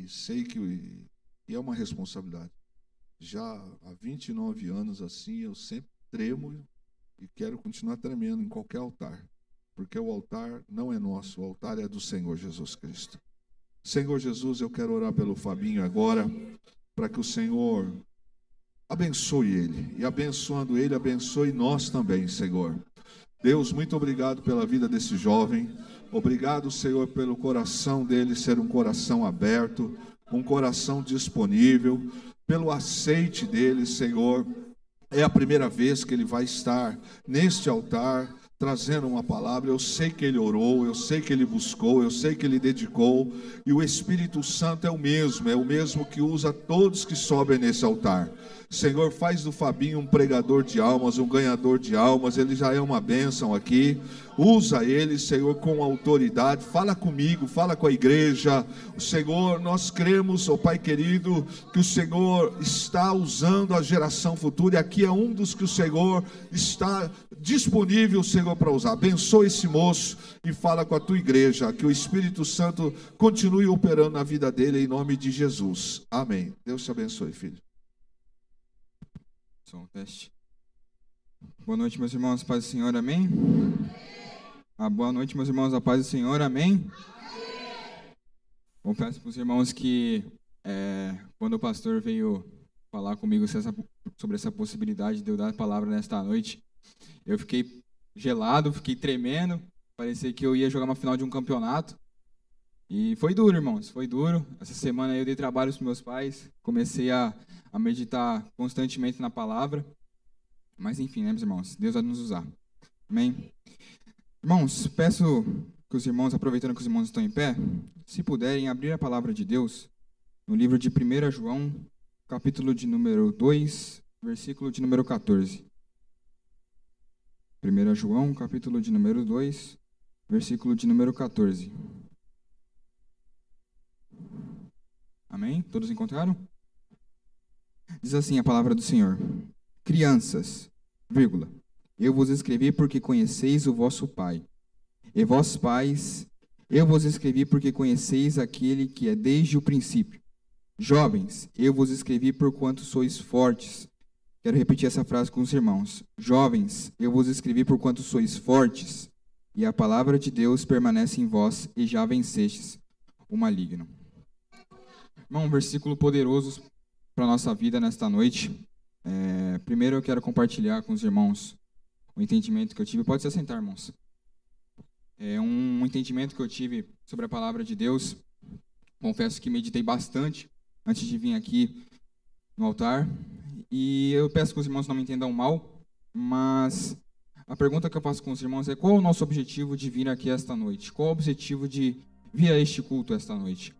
e sei que é uma responsabilidade. Já há 29 anos assim, eu sempre tremo e quero continuar tremendo em qualquer altar, porque o altar não é nosso, o altar é do Senhor Jesus Cristo. Senhor Jesus, eu quero orar pelo Fabinho agora, para que o Senhor abençoe ele, e abençoando ele, abençoe nós também, Senhor. Deus, muito obrigado pela vida desse jovem. Obrigado, Senhor, pelo coração dele ser um coração aberto, um coração disponível, pelo aceite dele, Senhor. É a primeira vez que ele vai estar neste altar, trazendo uma palavra. Eu sei que ele orou, eu sei que ele buscou, eu sei que ele dedicou, e o Espírito Santo é o mesmo que usa todos que sobem nesse altar. Senhor, faz do Fabinho um pregador de almas, um ganhador de almas. Ele já é uma bênção aqui. Usa ele, Senhor, com autoridade. Fala comigo, fala com a igreja. Senhor, nós cremos, ó Pai querido, que o Senhor está usando a geração futura, e aqui é um dos que o Senhor está disponível, Senhor, para usar. Abençoa esse moço e fala com a tua igreja, que o Espírito Santo continue operando na vida dele, em nome de Jesus. Amém. Deus te abençoe, filho. Som, teste. Boa noite, meus irmãos, paz do Senhor, amém? Boa noite, meus irmãos, a paz do Senhor, amém? Confesso para os irmãos que quando o pastor veio falar comigo sobre essa possibilidade de eu dar a palavra nesta noite, eu fiquei gelado, fiquei tremendo, parecia que eu ia jogar uma final de um campeonato. E foi duro, irmãos, foi duro. Essa semana eu dei trabalho para os meus pais, comecei a meditar constantemente na palavra. Mas enfim, né, meus irmãos, Deus vai nos usar. Amém? Irmãos, peço que os irmãos, aproveitando que os irmãos estão em pé, se puderem abrir a palavra de Deus no livro de 1 João, capítulo de número 2, versículo de número 14. 1 João, capítulo de número 2, versículo de número 14. Amém? Todos encontraram? Diz assim a palavra do Senhor: Crianças, vírgula, eu vos escrevi porque conheceis o vosso Pai. E vós, pais, eu vos escrevi porque conheceis aquele que é desde o princípio. Jovens, eu vos escrevi porquanto sois fortes. Quero repetir essa frase com os irmãos. Jovens, eu vos escrevi porquanto sois fortes, e a palavra de Deus permanece em vós, e já vencestes o maligno. Irmão, um versículo poderoso para a nossa vida nesta noite. Primeiro eu quero compartilhar com os irmãos o entendimento que eu tive. Pode se assentar, irmãos. Um entendimento que eu tive sobre a palavra de Deus. Confesso que meditei bastante antes de vir aqui no altar. E eu peço que os irmãos não me entendam mal, mas a pergunta que eu faço com os irmãos é: qual é o nosso objetivo de vir aqui esta noite? Qual é o objetivo de vir a este culto esta noite?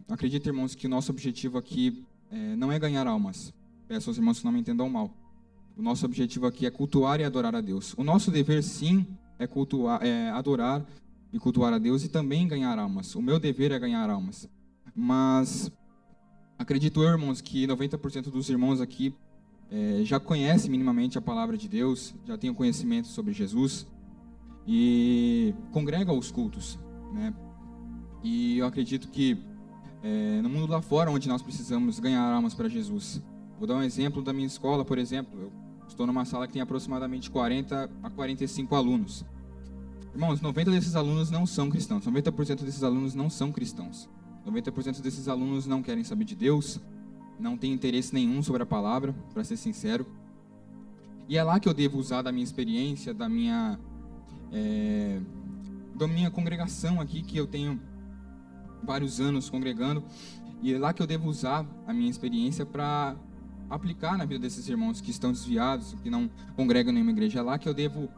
Acredito, irmãos, que o nosso objetivo aqui não é ganhar almas. Peço aos irmãos que não me entendam mal. O nosso objetivo aqui é cultuar e adorar a Deus. O nosso dever, sim, é cultuar, adorar e cultuar a Deus, e também ganhar almas. O meu dever é ganhar almas. Mas acredito eu, irmãos, que 90% dos irmãos aqui já conhecem minimamente a palavra de Deus, já têm conhecimento sobre Jesus e congregam os cultos, né? E eu acredito que no mundo lá fora, onde nós precisamos ganhar almas para Jesus. Vou dar um exemplo da minha escola, por exemplo. Eu estou numa sala que tem aproximadamente 40 a 45 alunos. Irmãos, 90% desses alunos não são cristãos. 90% desses alunos não são cristãos. 90% desses alunos não querem saber de Deus, não têm interesse nenhum sobre a palavra, para ser sincero. E é lá que eu devo usar da minha experiência, da minha congregação aqui, que eu tenho vários anos congregando, e é lá que eu devo usar a minha experiência para aplicar na vida desses irmãos que estão desviados, que não congregam em nenhuma igreja. É lá que eu devo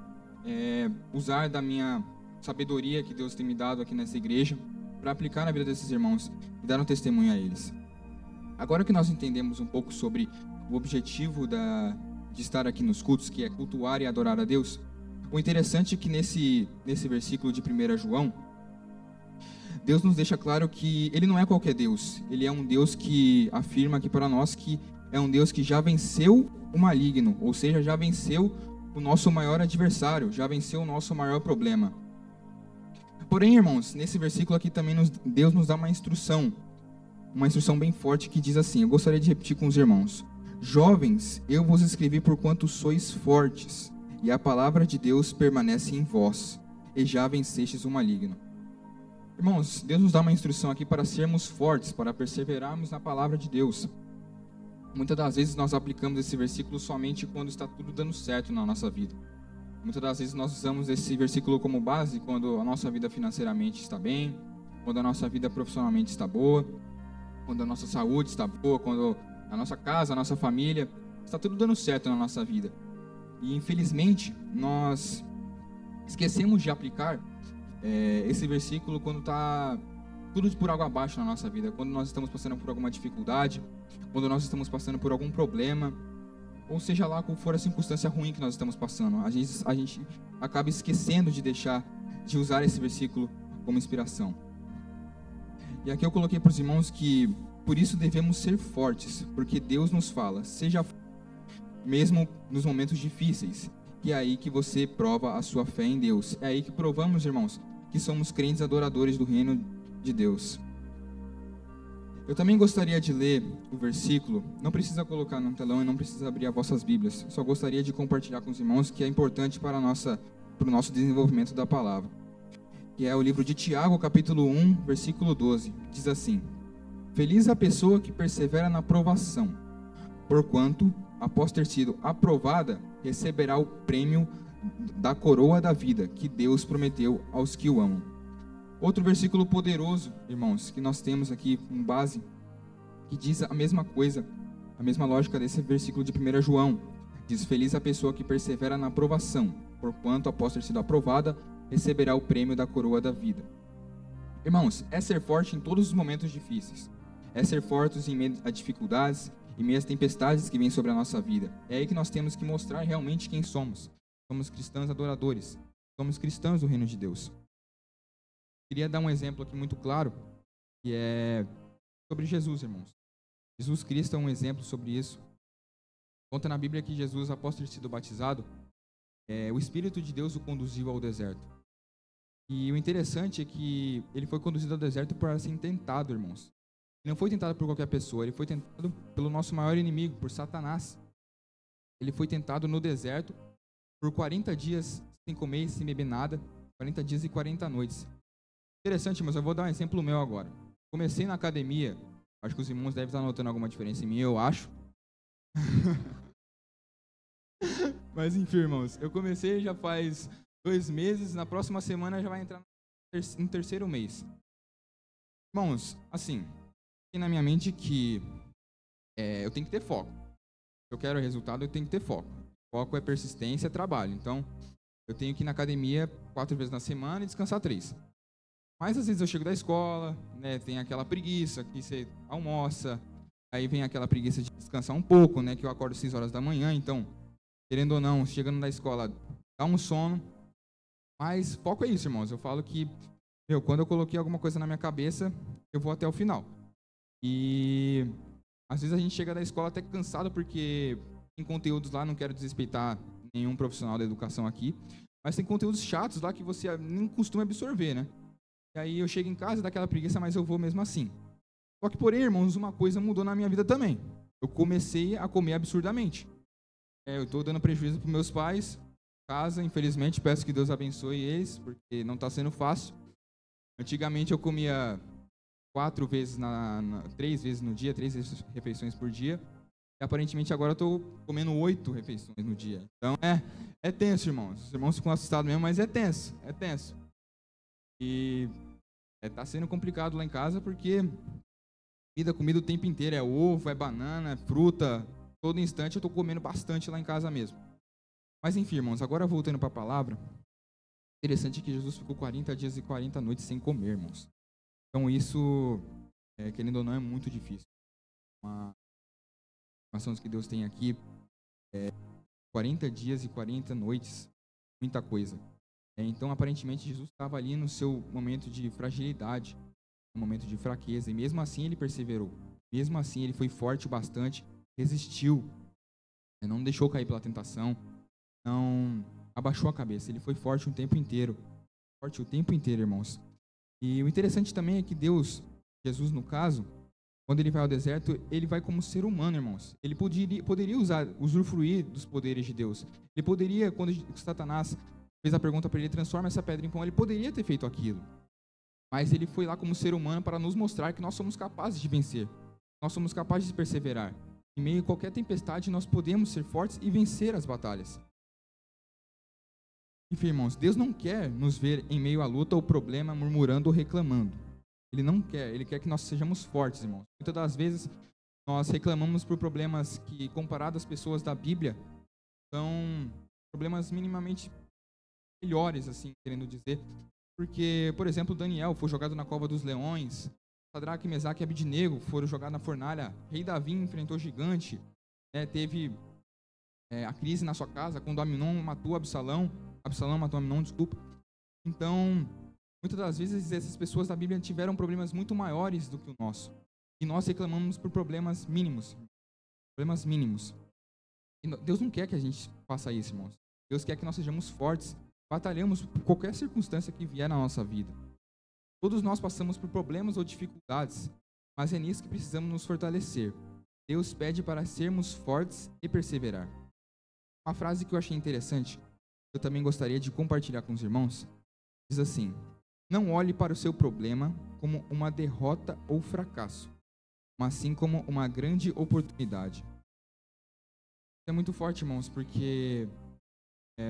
usar da minha sabedoria que Deus tem me dado aqui nessa igreja, para aplicar na vida desses irmãos e dar um testemunho a eles. Agora que nós entendemos um pouco sobre o objetivo de estar aqui nos cultos, que é cultuar e adorar a Deus, o interessante é que nesse versículo de 1 João, Deus nos deixa claro que Ele não é qualquer Deus. Ele é um Deus que afirma aqui para nós que é um Deus que já venceu o maligno, ou seja, já venceu o nosso maior adversário, já venceu o nosso maior problema. Porém, irmãos, nesse versículo aqui também Deus nos dá uma instrução bem forte que diz assim, eu gostaria de repetir com os irmãos: jovens, eu vos escrevi porquanto sois fortes, e a palavra de Deus permanece em vós, e já vencestes o maligno. Irmãos, Deus nos dá uma instrução aqui para sermos fortes, para perseverarmos na palavra de Deus. Muitas das vezes nós aplicamos esse versículo somente quando está tudo dando certo na nossa vida. Muitas das vezes nós usamos esse versículo como base quando a nossa vida financeiramente está bem, quando a nossa vida profissionalmente está boa, quando a nossa saúde está boa, quando a nossa casa, a nossa família, está tudo dando certo na nossa vida. E infelizmente nós esquecemos de aplicar esse versículo quando está tudo por água abaixo na nossa vida, quando nós estamos passando por alguma dificuldade, quando nós estamos passando por algum problema, ou seja lá qual for a circunstância ruim que nós estamos passando. A gente acaba esquecendo de usar esse versículo como inspiração. E aqui eu coloquei para os irmãos que por isso devemos ser fortes, porque Deus nos fala, seja forte, mesmo nos momentos difíceis, que é aí que você prova a sua fé em Deus. É aí que provamos, irmãos, que somos crentes adoradores do reino de Deus. Eu também gostaria de ler o versículo, não precisa colocar no telão e não precisa abrir as vossas Bíblias, só gostaria de compartilhar com os irmãos que é importante para o nosso desenvolvimento da palavra, que é o livro de Tiago, capítulo 1, versículo 12, diz assim: feliz a pessoa que persevera na provação, porquanto, após ter sido aprovada, receberá o prêmio da coroa da vida, que Deus prometeu aos que o amam. Outro versículo poderoso, irmãos, que nós temos aqui com base, que diz a mesma coisa, a mesma lógica desse versículo de 1 João. Diz, feliz a pessoa que persevera na provação, porquanto, após ter sido aprovada, receberá o prêmio da coroa da vida. Irmãos, é ser forte em todos os momentos difíceis. É ser fortes em meio a dificuldades, em meio às tempestades que vêm sobre a nossa vida. É aí que nós temos que mostrar realmente quem somos. Somos cristãos adoradores. Somos cristãos do reino de Deus. Queria dar um exemplo aqui muito claro, que é sobre Jesus, irmãos. Jesus Cristo é um exemplo sobre isso. Conta na Bíblia que Jesus, após ter sido batizado, o Espírito de Deus o conduziu ao deserto. E o interessante é que ele foi conduzido ao deserto para ser tentado, irmãos. Ele não foi tentado por qualquer pessoa, ele foi tentado pelo nosso maior inimigo, por Satanás. Ele foi tentado no deserto por 40 dias sem comer e sem beber nada, 40 dias e 40 noites. Interessante, mas eu vou dar um exemplo meu agora. Comecei na academia, acho que os irmãos devem estar notando alguma diferença em mim, eu acho. Mas enfim, irmãos, eu comecei já faz 2 meses, na próxima semana já vai entrar no terceiro mês. Irmãos, assim, tem na minha mente que eu tenho que ter foco. Se eu quero resultado, eu tenho que ter foco. Foco é persistência, é trabalho. Então, eu tenho que ir na academia 4 vezes na semana e descansar 3. Mas às vezes eu chego da escola, né, tem aquela preguiça que você almoça, aí vem aquela preguiça de descansar um pouco, né, que eu acordo 6 horas da manhã, então, querendo ou não, chegando da escola, dá um sono. Mas foco é isso, irmãos. Eu falo que, quando eu coloquei alguma coisa na minha cabeça, eu vou até o final. E às vezes a gente chega da escola até cansado, porque tem conteúdos lá, não quero desrespeitar nenhum profissional da educação aqui, mas tem conteúdos chatos lá que você nem costuma absorver, né? E aí eu chego em casa, dá aquela preguiça, mas eu vou mesmo assim. Só que, porém, irmãos, uma coisa mudou na minha vida também. Eu comecei a comer absurdamente. Eu estou dando prejuízo para meus pais, casa, infelizmente, peço que Deus abençoe eles, porque não está sendo fácil. Antigamente eu comia 3 vezes no dia, 3 refeições por dia. E aparentemente agora eu estou comendo 8 refeições no dia. Então é tenso, irmãos. Os irmãos ficam assustados mesmo, mas é tenso. E tá sendo complicado lá em casa porque comida o tempo inteiro. É ovo, é banana, é fruta. Todo instante eu estou comendo bastante lá em casa mesmo. Mas enfim, irmãos, agora voltando para a palavra. Interessante que Jesus ficou 40 dias e 40 noites sem comer, irmãos. Então isso, querendo ou não, é muito difícil. Uma informação que Deus tem aqui 40 dias e 40 noites, muita coisa. Então, aparentemente, Jesus estava ali no seu momento de fragilidade, no momento de fraqueza, e mesmo assim ele perseverou. Mesmo assim ele foi forte o bastante, resistiu, não deixou cair pela tentação, não abaixou a cabeça, ele foi forte o tempo inteiro. forte o tempo inteiro, irmãos. E o interessante também é que Deus, Jesus no caso, quando ele vai ao deserto, ele vai como ser humano, irmãos. Ele poderia usufruir dos poderes de Deus. Ele poderia, quando Satanás fez a pergunta para ele, transforma essa pedra em pão, ele poderia ter feito aquilo. Mas ele foi lá como ser humano para nos mostrar que nós somos capazes de vencer. Nós somos capazes de perseverar. Em meio a qualquer tempestade, nós podemos ser fortes e vencer as batalhas. Enfim, irmãos, Deus não quer nos ver em meio à luta ou problema, murmurando ou reclamando. Ele não quer, Ele quer que nós sejamos fortes, irmãos. Muitas das vezes, nós reclamamos por problemas que, comparados às pessoas da Bíblia, são problemas minimamente melhores, assim, querendo dizer. Porque, por exemplo, Daniel foi jogado na cova dos leões, Sadraque, Mesaque e Abednego foram jogados na fornalha, rei Davi enfrentou gigante, teve a crise na sua casa, quando Amnon matou Absalão matou Amnon, desculpa. Então, muitas das vezes essas pessoas da Bíblia tiveram problemas muito maiores do que o nosso. E nós reclamamos por problemas mínimos. Problemas mínimos. E Deus não quer que a gente faça isso, irmãos. Deus quer que nós sejamos fortes, batalhamos por qualquer circunstância que vier na nossa vida. Todos nós passamos por problemas ou dificuldades, mas é nisso que precisamos nos fortalecer. Deus pede para sermos fortes e perseverar. Uma frase que eu achei interessante, eu também gostaria de compartilhar com os irmãos, diz assim: não olhe para o seu problema como uma derrota ou fracasso, mas sim como uma grande oportunidade. Isso é muito forte, irmãos, porque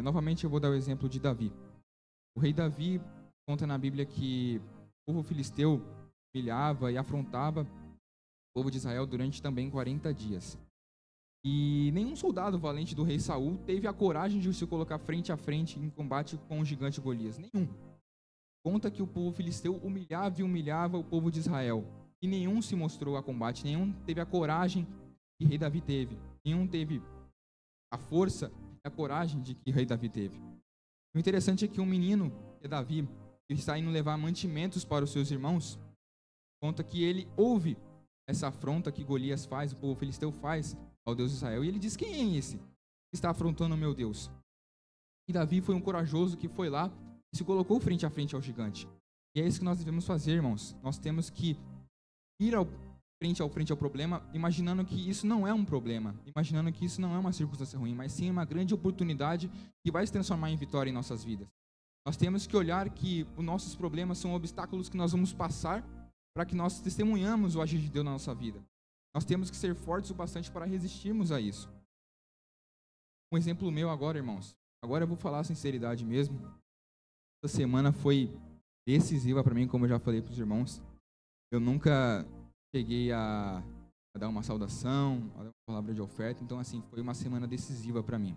novamente eu vou dar o exemplo de Davi. O rei Davi conta na Bíblia que o povo filisteu humilhava e afrontava o povo de Israel durante também 40 dias. E nenhum soldado valente do rei Saul teve a coragem de se colocar frente a frente em combate com o gigante Golias. Nenhum. Conta que o povo filisteu humilhava e humilhava o povo de Israel. E nenhum se mostrou a combate, nenhum teve a coragem que o rei Davi teve. Nenhum teve a força e a coragem de que o rei Davi teve. O interessante é que um menino, que é Davi, que está indo levar mantimentos para os seus irmãos, conta que ele ouve essa afronta que Golias faz, o povo filisteu faz ao Deus de Israel. E ele diz: quem é esse que está afrontando o meu Deus? E Davi foi um corajoso que foi lá e se colocou frente a frente ao gigante. E é isso que nós devemos fazer, irmãos. Nós temos que ir frente ao problema, imaginando que isso não é um problema, imaginando que isso não é uma circunstância ruim, mas sim uma grande oportunidade que vai se transformar em vitória em nossas vidas. Nós temos que olhar que os nossos problemas são obstáculos que nós vamos passar para que nós testemunhamos o agir de Deus na nossa vida. Nós temos que ser fortes o bastante para resistirmos a isso. Um exemplo meu agora, irmãos. Agora eu vou falar a sinceridade mesmo. Essa semana foi decisiva para mim, como eu já falei para os irmãos. Eu nunca cheguei a dar uma saudação, a dar uma palavra de oferta. Então, assim, foi uma semana decisiva para mim.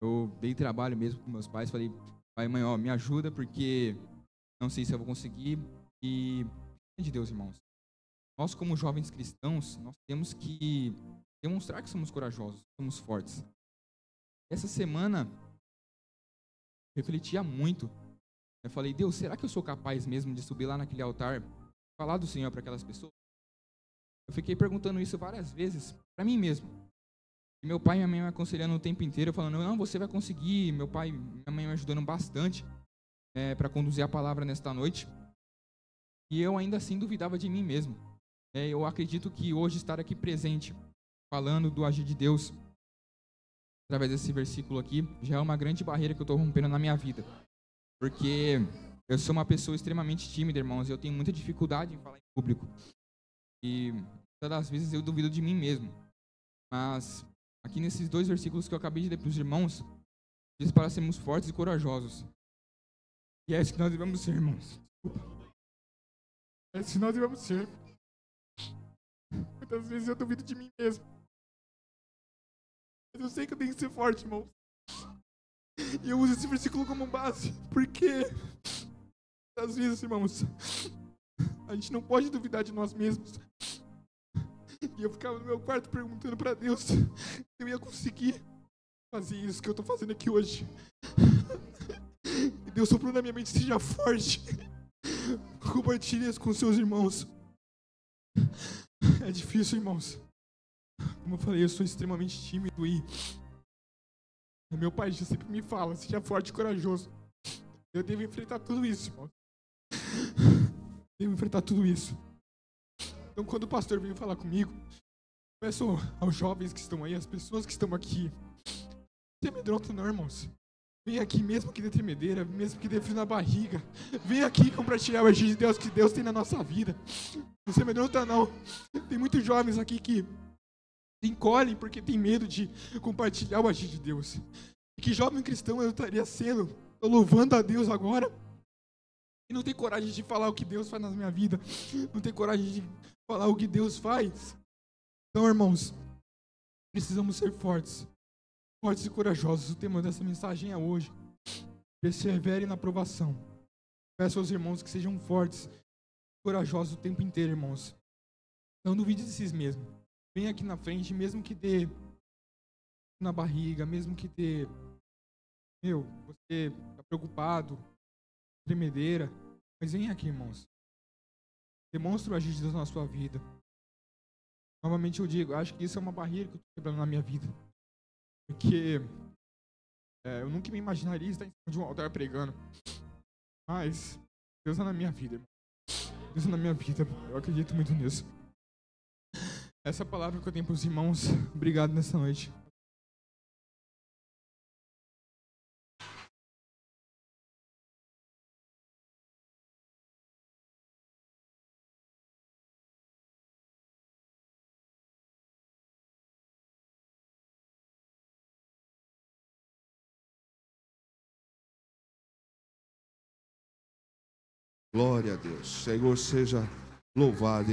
Eu dei trabalho mesmo com meus pais. Falei: pai, mãe, me ajuda, porque não sei se eu vou conseguir. E, de Deus, irmãos, nós como jovens cristãos, nós temos que demonstrar que somos corajosos, somos fortes. Essa semana, eu refletia muito. Eu falei: Deus, será que eu sou capaz mesmo de subir lá naquele altar, falar do Senhor para aquelas pessoas? Eu fiquei perguntando isso várias vezes para mim mesmo. E meu pai e minha mãe me aconselhando o tempo inteiro, falando: não, você vai conseguir. Meu pai e minha mãe me ajudando bastante para conduzir a palavra nesta noite. E eu ainda assim duvidava de mim mesmo. Eu acredito que hoje estar aqui presente, falando do agir de Deus, através desse versículo aqui, já é uma grande barreira que eu estou rompendo na minha vida. Porque eu sou uma pessoa extremamente tímida, irmãos, e eu tenho muita dificuldade em falar em público. E todas as vezes eu duvido de mim mesmo. Mas aqui nesses 2 versículos que eu acabei de ler para os irmãos, diz para sermos fortes e corajosos. E é isso que nós devemos ser, irmãos. É isso que nós devemos ser. Muitas vezes eu duvido de mim mesmo. Mas eu sei que eu tenho que ser forte, irmãos. E eu uso esse versículo como base, porque às vezes, irmãos, a gente não pode duvidar de nós mesmos. E eu ficava no meu quarto perguntando para Deus se eu ia conseguir fazer isso que eu tô fazendo aqui hoje. E Deus soprou na minha mente: seja forte. Compartilhe isso com seus irmãos. É difícil, irmãos. Como eu falei, eu sou extremamente tímido e meu pai sempre me fala: seja forte e corajoso. Eu devo enfrentar tudo isso, irmão. Devo enfrentar tudo isso. Então, quando o pastor veio falar comigo, peço aos jovens que estão aí, às pessoas que estão aqui, não se amedronta não, irmãos. Vem aqui, mesmo que dê tremedeira, mesmo que dê frio na barriga. Vem aqui compartilhar o agir de Deus que Deus tem na nossa vida. Não se amedronta não. Tem muitos jovens aqui que encolhem porque tem medo de compartilhar o agir de Deus. E que jovem cristão eu estaria sendo? Estou louvando a Deus agora e não tem coragem de falar o que Deus faz na minha vida. Não tem coragem de falar o que Deus faz. Então, irmãos, precisamos ser fortes. Fortes e corajosos. O tema dessa mensagem é hoje. Persevere na provação. Peço aos irmãos que sejam fortes, corajosos o tempo inteiro, irmãos. Não duvide de si mesmo. Venha aqui na frente, mesmo que dê na barriga, mesmo que dê... você está preocupado, tremedeira. Mas venha aqui, irmãos. Demonstre o agir de Deus na sua vida. Novamente eu digo, acho que isso é uma barreira que eu estou quebrando na minha vida. Porque eu nunca me imaginaria estar em cima de um altar pregando. Mas Deus é na minha vida, irmão. Deus é na minha vida. Eu acredito muito nisso. Essa é a palavra que eu tenho para os irmãos. Obrigado nessa noite. Glória a Deus. Senhor seja louvado em